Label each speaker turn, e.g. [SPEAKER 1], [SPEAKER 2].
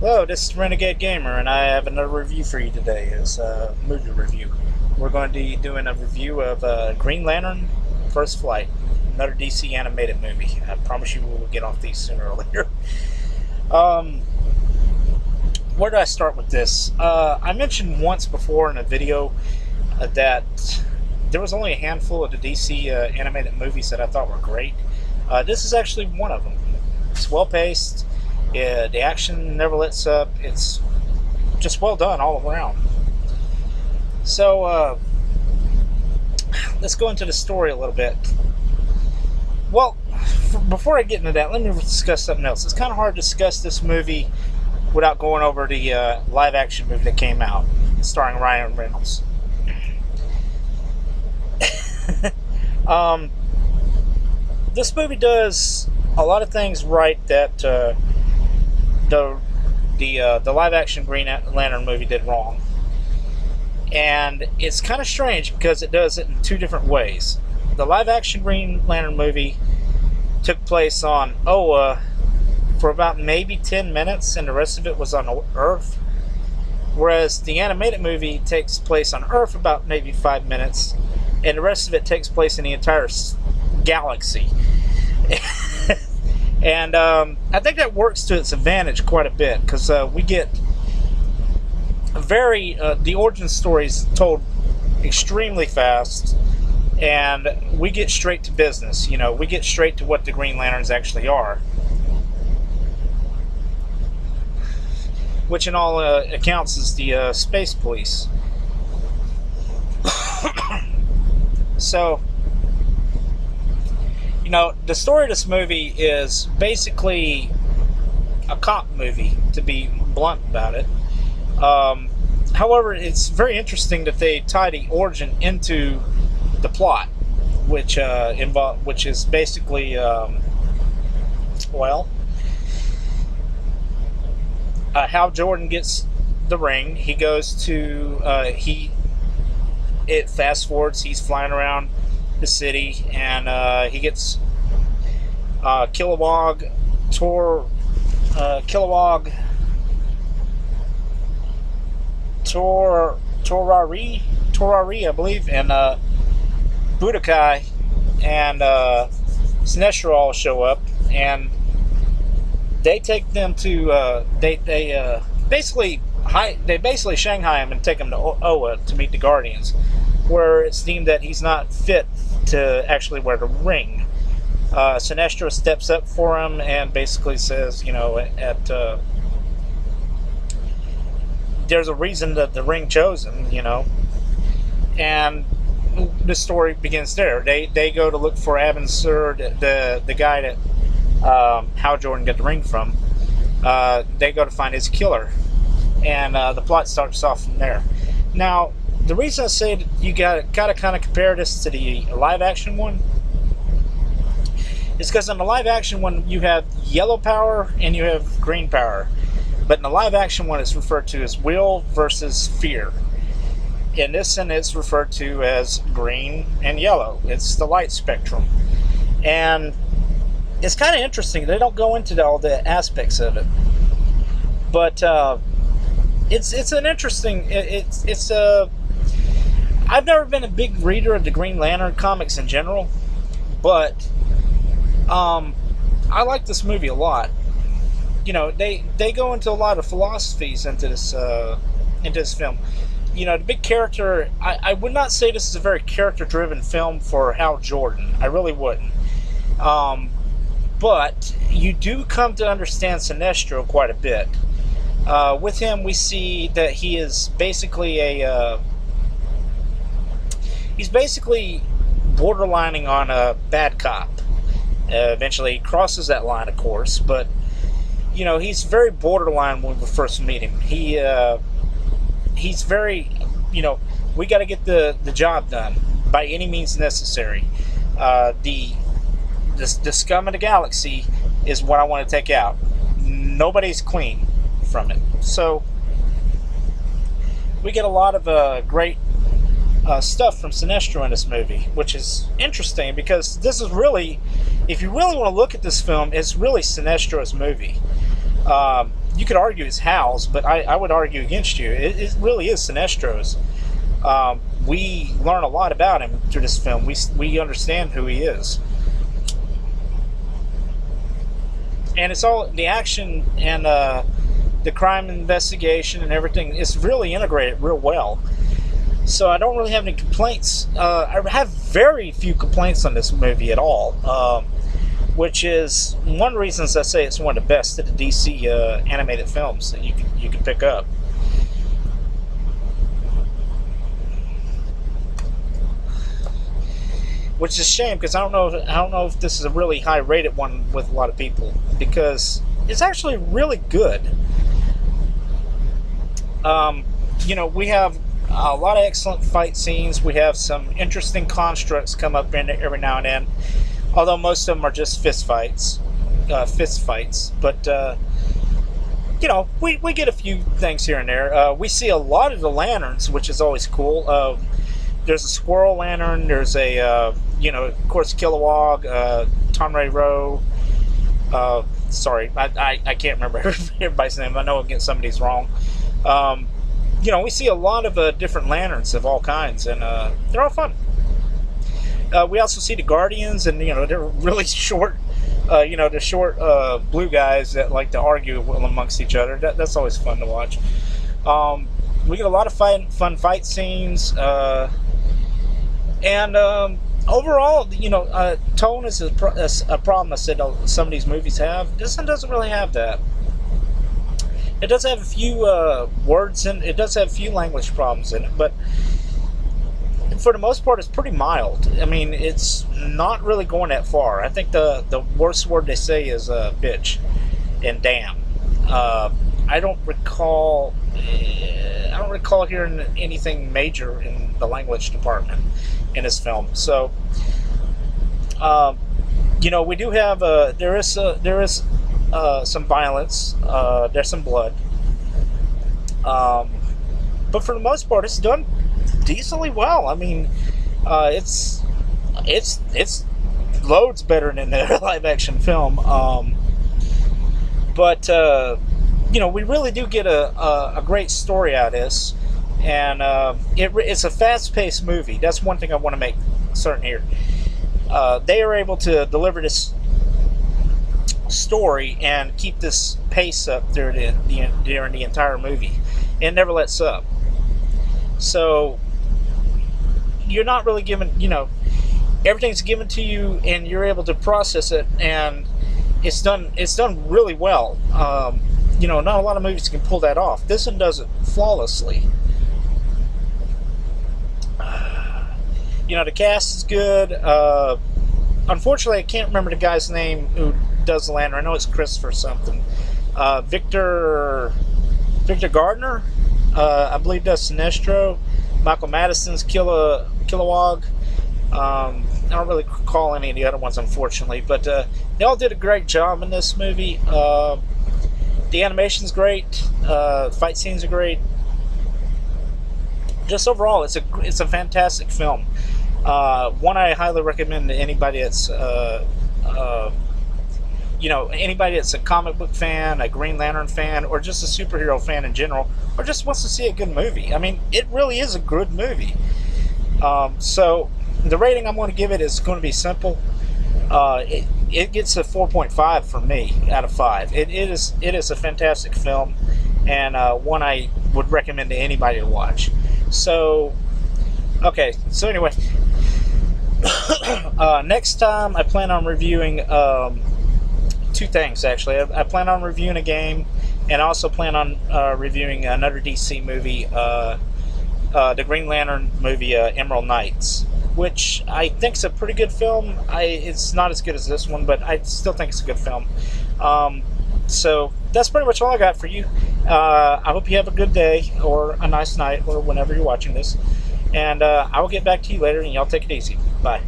[SPEAKER 1] Hello, this is Renegade Gamer, and I have another review for you today. It's a movie review. We're going to be doing a review of Green Lantern First Flight, another DC animated movie. I promise you we'll get off these sooner or later. Um, where do I start with this? I mentioned once before in a video that there was only a handful of the DC animated movies that I thought were great. This is actually one of them. It's well paced. Yeah, the action never lets up. It's just well done all around. So, let's go into the story a little bit. Well, before I get into that, let me discuss something else. It's kind of hard to discuss this movie without going over the live action movie that came out, starring Ryan Reynolds. This movie does a lot of things right that the live action Green Lantern movie did wrong, and it's kind of strange because it does it in two different ways. The live action Green Lantern movie took place on Oa for about maybe 10 minutes, and the rest of it was on Earth, whereas the animated movie takes place on Earth about maybe 5 minutes, and the rest of it takes place in the entire galaxy. And I think that works to its advantage quite a bit, because we get the origin stories told extremely fast, and we get straight to business. You know, we get straight to what the Green Lanterns actually are, which in all accounts is the space police. So, the story of this movie is basically a cop movie, to be blunt about it. However, it's very interesting that they tie the origin into the plot, which is basically, how Jorden gets the ring. He goes to it fast forwards. He's flying around the city, and he gets Kilowog, Torari, I believe, and Budokai and Sinestro all show up, and they take them to they basically Shanghai him and take him to Oa to meet the Guardians, where it's deemed that he's not fit to actually wear the ring. Sinestro steps up for him and basically says, there's a reason that the ring chose him, and the story begins there. They go to look for Avon Sur, the guy that Hal Jordan got the ring from. They go to find his killer, and the plot starts off from there. Now, the reason I say that you gotta kind of compare this to the live action one is because in the live action one you have yellow power and you have green power, but in the live action one it's referred to as will versus fear. In this one it's referred to as green and yellow. It's the light spectrum, and it's kind of interesting. They don't go into all the aspects of it, but it's an interesting. It's I've never been a big reader of the Green Lantern comics in general, but I like this movie a lot. They go into a lot of philosophies into this film. The big character. I would not say this is a very character-driven film for Hal Jordan. I really wouldn't. But you do come to understand Sinestro quite a bit. With him, we see that he is basically he's basically borderlining on a bad cop. Eventually, he crosses that line, of course, but he's very borderline when we first meet him. He's very, we got to get the job done by any means necessary. The scum of the galaxy is what I want to take out. Nobody's clean from it. So we get a lot of great stuff from Sinestro in this movie, which is interesting because this is really, if you really want to look at this film, it's really Sinestro's movie. You could argue it's Hal's, but I would argue against you. It really is Sinestro's. We learn a lot about him through this film. We understand who he is, and it's all the action and the crime investigation and everything. It's really integrated real well. So I don't really have any complaints. I have very few complaints on this movie at all, which is one of the reasons I say it's one of the best of the DC animated films that you can pick up. Which is a shame, because I don't know if this is a really high rated one with a lot of people, because it's actually really good. We have a lot of excellent fight scenes. We have some interesting constructs come up in every now and then, although most of them are just fist fights. But we get a few things here and there. We see a lot of the lanterns, which is always cool. There's a squirrel lantern. There's a of course, Kilowog, Tonray Rowe. Sorry, I can't remember everybody's name. I know I'm getting some of these wrong. We see a lot of different lanterns of all kinds, and they're all fun. We also see the Guardians, and they're really short. The short blue guys that like to argue amongst each other. That's always fun to watch. We get a lot of fun fight scenes, and overall, tone is a problem I said some of these movies have. This one doesn't really have that. It does have a few words, and it does have a few language problems in it, but for the most part, it's pretty mild. I mean, it's not really going that far. I think the worst word they say is bitch and damn. I don't recall hearing anything major in the language department in this film. So, we do have there is some violence. There's some blood, but for the most part, it's done decently well. I mean, it's loads better than the live action film. But we really do get a great story out of this, and it's a fast-paced movie. That's one thing I want to make certain here. They are able to deliver this story and keep this pace up during the entire movie. It never lets up. So you're not really given, everything's given to you, and you're able to process it, and it's done really well. Not a lot of movies can pull that off. This one does it flawlessly. The cast is good. Unfortunately, I can't remember the guy's name who does the lantern. I know it's Christopher something. Victor Gardner, I believe, does Sinestro. Michael Madison's Kilowog. I don't really recall any of the other ones, unfortunately, but they all did a great job in this movie. The animation's great. Fight scenes are great. Just overall, it's a fantastic film. One I highly recommend to anybody that's anybody that's a comic book fan, a Green Lantern fan, or just a superhero fan in general, or just wants to see a good movie. I mean, it really is a good movie. So the rating I'm going to give it is going to be simple. It gets a 4.5 from me out of 5. It is a fantastic film, and one I would recommend to anybody to watch. So, okay. So anyway, next time I plan on reviewing two things, actually. I plan on reviewing a game, and I also plan on reviewing another DC movie, the Green Lantern movie, Emerald Knights, which I think is a pretty good film. It's not as good as this one, but I still think it's a good film. So that's pretty much all I got for you. I hope you have a good day, or a nice night, or whenever you're watching this. And I will get back to you later, and y'all take it easy. Bye.